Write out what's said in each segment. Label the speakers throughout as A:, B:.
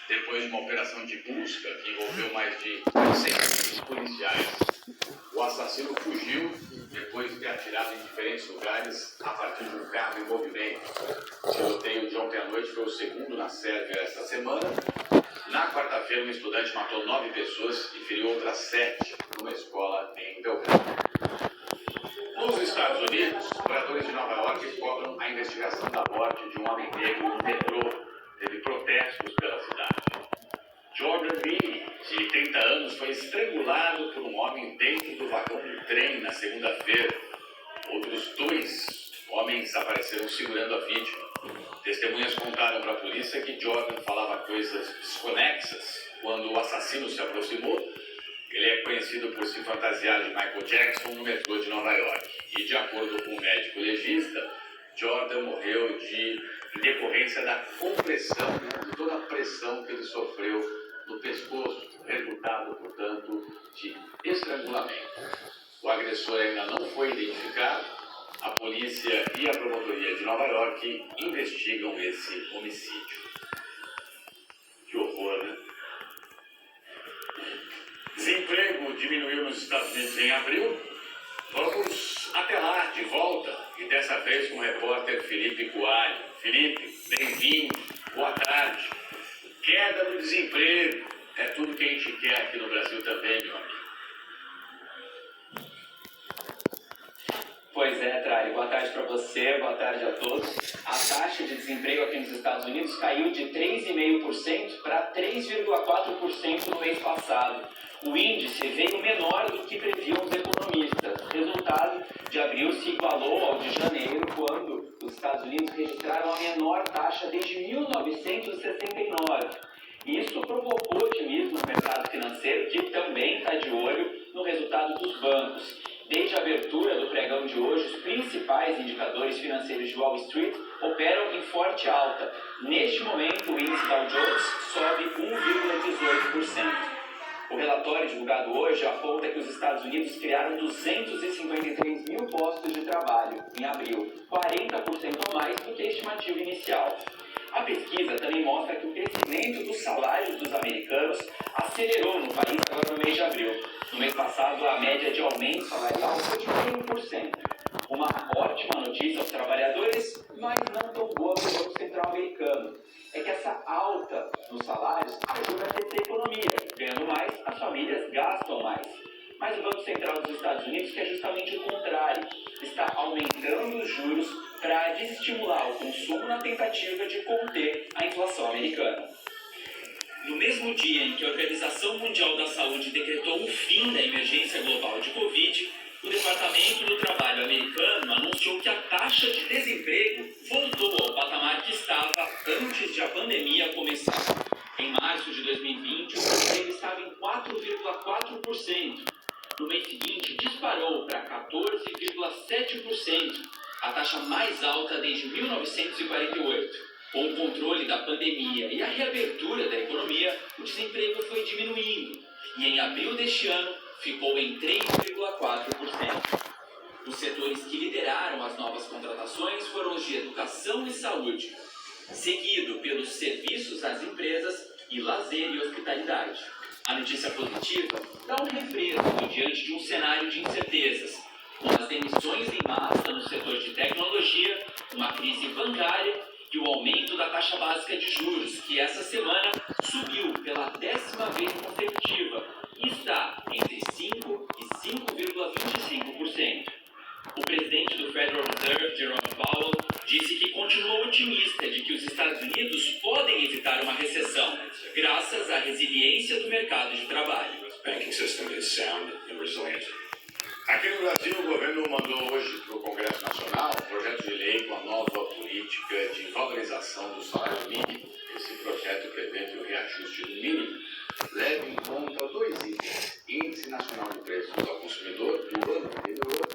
A: Depois de uma operação de busca que envolveu mais de 400 policiais, o assassino fugiu depois de ter atirado em diferentes lugares a partir de um carro em movimento. O tiroteio de ontem à noite foi o segundo na Sérvia esta semana. Na quarta-feira, um estudante matou 9 pessoas e feriu outras 7 numa escola em Belgrado. Nos Estados Unidos, moradores de Nova York cobram a investigação da morte de um homem negro no metrô. Teve protestos pela cidade. Jordan Lee, de 30 anos, foi estrangulado por um homem dentro do vagão do trem na segunda-feira. Outros 2 homens apareceram segurando a vítima. Testemunhas contaram para a polícia que Jordan falava coisas desconexas quando o assassino se aproximou. Ele é conhecido por se fantasiar de Michael Jackson no metrô de Nova York. E, de acordo com o médico legista, Jordan morreu em decorrência da compressão, de toda a pressão que ele sofreu no pescoço, resultado, portanto, de estrangulamento. O agressor ainda não foi identificado. A polícia e a promotoria de Nova York investigam esse homicídio. Que horror, né? Desemprego diminuiu nos Estados Unidos em abril. Vamos até lá, de volta, e dessa vez com o repórter Felipe Coalho. Felipe, bem-vindo, boa tarde. Queda do desemprego, é tudo que a gente quer aqui no Brasil também, meu amigo.
B: Pois é, Tralli, boa tarde para você, boa tarde a todos. A taxa de desemprego aqui nos Estados Unidos caiu de 3,5% para 3,4% no mês passado. O índice veio menor do que previam os economistas. O resultado de abril se igualou ao de janeiro, quando os Estados Unidos registraram a menor taxa desde 1969. Isso provocou otimismo no mercado financeiro, que também está de olho no resultado dos bancos. Desde a abertura do pregão de hoje, os principais indicadores financeiros de Wall Street operam em forte alta. Neste momento, o índice Dow Jones sobe 1,18%. O relatório divulgado hoje aponta que os Estados Unidos criaram 253 mil postos de trabalho em abril, 40% a mais do que a estimativa inicial. A pesquisa também mostra que o crescimento dos salários dos americanos acelerou no país agora no mês de abril. No mês passado, a média de aumento salarial foi de 1%. Uma ótima notícia aos trabalhadores, mas não tão boa para o Banco Central americano. É que essa alta nos salários ajuda a crescer a economia. Ganhando mais, as famílias gastam mais. Mas o Banco Central dos Estados Unidos quer justamente o contrário. Está aumentando os juros para desestimular o consumo na tentativa de conter a inflação americana. No mesmo dia em que a Organização Mundial da Saúde decretou o fim da emergência global de Covid, o Departamento do Trabalho americano anunciou que a taxa de desemprego voltou ao patamar que estava antes de a pandemia começar. Em março de 2020, o desemprego estava em 4,4%. No mês seguinte, disparou para 14,7%, a taxa mais alta desde 1948. Com o controle da pandemia e a reabertura da economia, o desemprego foi diminuindo e em abril deste ano ficou em 3,4%. Os setores que lideraram as novas contratações foram os de educação e saúde, seguido pelos serviços às empresas e lazer e hospitalidade. A notícia positiva dá um refresco diante de um cenário de incertezas, com as demissões em massa no setor de tecnologia, uma crise bancária e o aumento da taxa básica de juros, que essa semana subiu pela 10ª vez consecutiva e está entre 5% e 5,25%. O presidente do Federal Reserve, Jerome Powell, disse que continua otimista de que os Estados Unidos podem evitar uma recessão, graças à resiliência do mercado de trabalho.
A: O banking system is sound and resilient. Aqui no Brasil, o governo mandou hoje para o Congresso Nacional um projeto de lei com a nova política de valorização do salário mínimo. Esse projeto prevê que o reajuste do mínimo leve em conta 2 itens: Índice Nacional de Preços ao Consumidor do ano anterior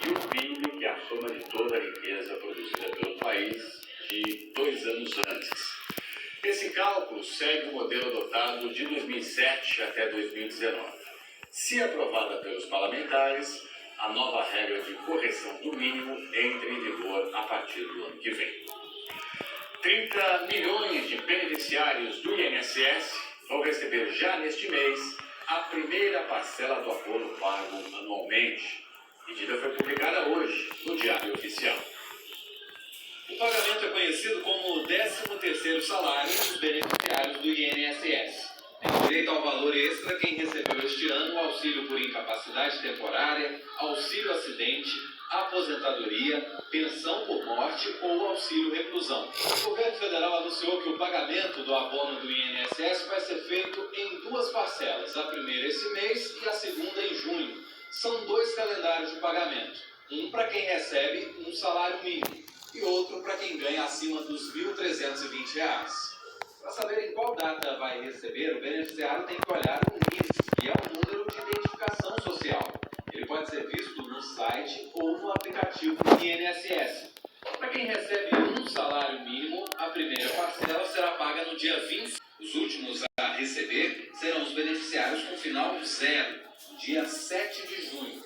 A: e o PIB, que é a soma de toda a riqueza produzida pelo país de 2 anos antes. Esse cálculo segue o modelo adotado de 2007 até 2019. Se aprovada pelos parlamentares, a nova regra de correção do mínimo entra em vigor a partir do ano que vem. 30 milhões de beneficiários do INSS vão receber já neste mês a primeira parcela do abono pago anualmente. A medida foi publicada hoje no Diário Oficial. O pagamento é conhecido como o 13º salário dos beneficiários do INSS. Tem direito ao valor extra quem recebeu este ano o auxílio por incapacidade temporária, auxílio acidente, aposentadoria, pensão por morte ou auxílio reclusão. O governo federal anunciou que o pagamento do abono do INSS vai ser feito em 2 parcelas, a primeira esse mês e a segunda em junho. São 2 calendários de pagamento, um para quem recebe um salário mínimo e outro para quem ganha acima dos R$ 1.320. Para saber em qual data vai receber, o beneficiário tem que olhar o NIS, que é o número de identificação social. Ele pode ser visto no site ou no aplicativo do INSS. Para quem recebe um salário mínimo, a primeira parcela será paga no dia 20. Os últimos a receber serão os beneficiários com final 0, no dia 7 de junho.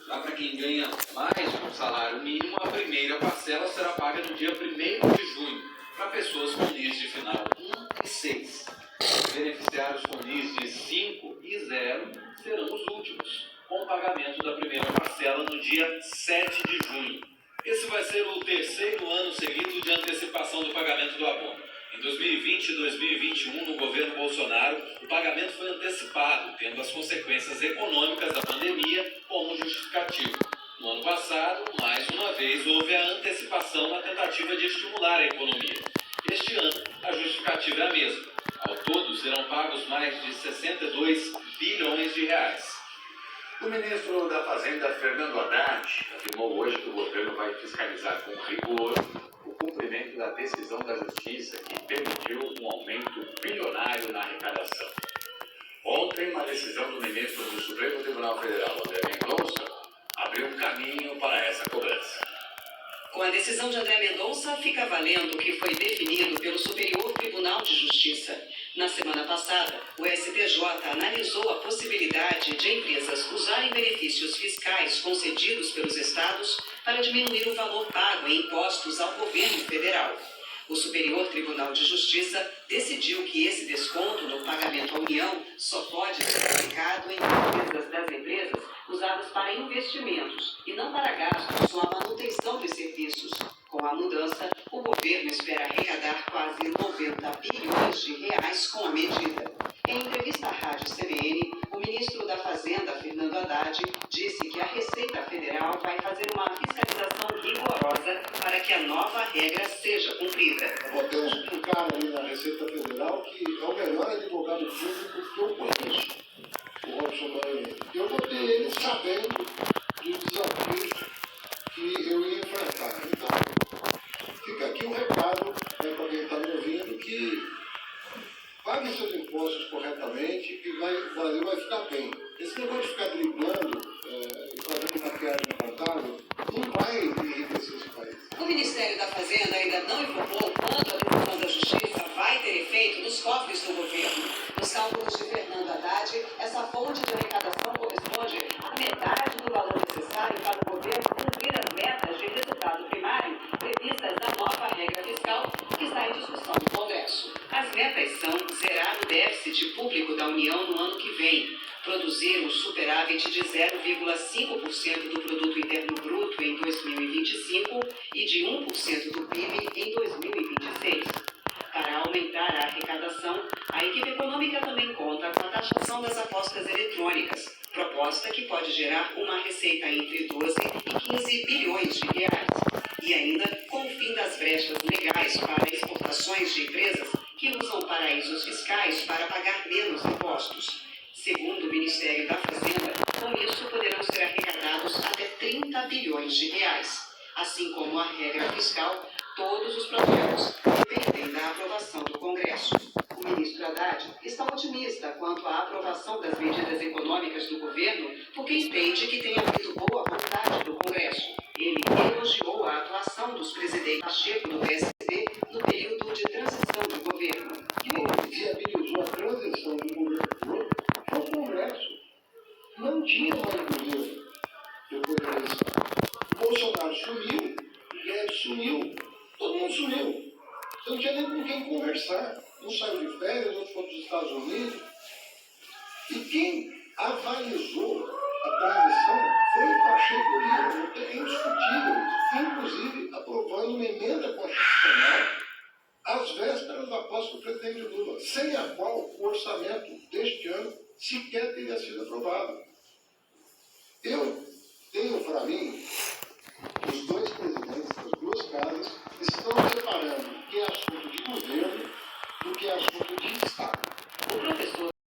A: Já para quem ganha mais de um salário mínimo, a primeira parcela será paga no dia 1º de junho, para pessoas com NIS de final 1 e 6. Os beneficiários com NIS de 5 e 0 serão os últimos, com o pagamento da primeira parcela no dia 7 de junho. Esse vai ser o 3º ano seguido de antecipação do pagamento do abono. Em 2020 e 2021, no governo Bolsonaro, o pagamento foi antecipado, tendo as consequências econômicas da pandemia como justificativo. No ano passado, mais uma vez, houve a antecipação na tentativa de estimular a economia. Este ano, a justificativa é a mesma. Ao todo, serão pagos mais de 62 bilhões de reais. O ministro da Fazenda, Fernando Haddad, afirmou hoje que o governo vai fiscalizar com rigor o cumprimento da decisão da Justiça que permitiu um aumento bilionário na arrecadação. Ontem, uma decisão do ministro do Supremo Tribunal Federal, André Mendonça, abriu um caminho para essa cobrança.
C: Com a decisão de André Mendonça, fica valendo o que foi definido pelo Superior Tribunal de Justiça. Na semana passada, o STJ analisou a possibilidade de empresas usarem benefícios fiscais concedidos pelos estados para diminuir o valor pago em impostos ao governo federal. O Superior Tribunal de Justiça decidiu que esse desconto no pagamento à União só pode ser aplicado em despesas das empresas usadas para investimentos e não para gastos com a manutenção de serviços. Com a mudança, o governo espera arrecadar quase 90 bilhões de reais com a medida. Em entrevista à Rádio CBN, o ministro da Fazenda, Fernando Haddad, disse que a Receita Federal vai fazer uma fiscalização rigorosa para que a nova regra seja cumprida.
D: Temos um cara ali na Receita Federal que é o melhor advogado público que eu conheço, o Robson Maranhão. Eu botei ele sabendo dos desafios que eu ia enfrentar. Então, fica aqui um recado para quem está me ouvindo que pague seus impostos corretamente, que o Brasil vai ficar bem. Esse negócio de ficar driblando e fazendo maquiagem contábil não vai enriquecer esse país.
C: O Ministério da Fazenda ainda não informou quando a decisão da Justiça vai ter efeito nos cofres do governo. Nos cálculos de Fernando Haddad, essa fonte de arrecadação corresponde à metade do valor necessário para o governo cumprir as metas de resultado primário previstas na nova regra fiscal que está em discussão no Congresso. As metas são zerar o déficit público da União no ano que vem, produzir um superávit de 0,5% do Produto Interno Bruto em 2025 e de 1% do PIB em 2026. Para aumentar a arrecadação, a equipe econômica também conta com a taxação das apostas eletrônicas, proposta que pode gerar uma receita entre 12 e 15 bilhões de reais. E ainda com o fim das brechas legais para exportações de empresas que usam paraísos fiscais para pagar menos impostos. Segundo o Ministério da Fazenda, com isso poderão ser arrecadados até 30 bilhões de reais. Assim como a regra fiscal, todos os projetos dependem da aprovação do Congresso. O ministro Haddad está otimista quanto à aprovação das medidas econômicas do governo, porque entende que tem havido boa vontade do Congresso. Ele elogiou a atuação dos presidentes Pacheco do PSD no período de transição do governo.
D: Quem viabilizou a transição do governo foi o Congresso. Não tinha mais governo depois da eleição. Bolsonaro sumiu, Guedes sumiu, todo mundo sumiu. Israel, outros foram dos Estados Unidos. E quem avalizou a transição foi o Pacheco Lira, é indiscutível isso. Inclusive aprovando uma emenda constitucional às vésperas da posse do presidente Lula, sem a qual o orçamento deste ano sequer teria sido aprovado. Eu tenho para mim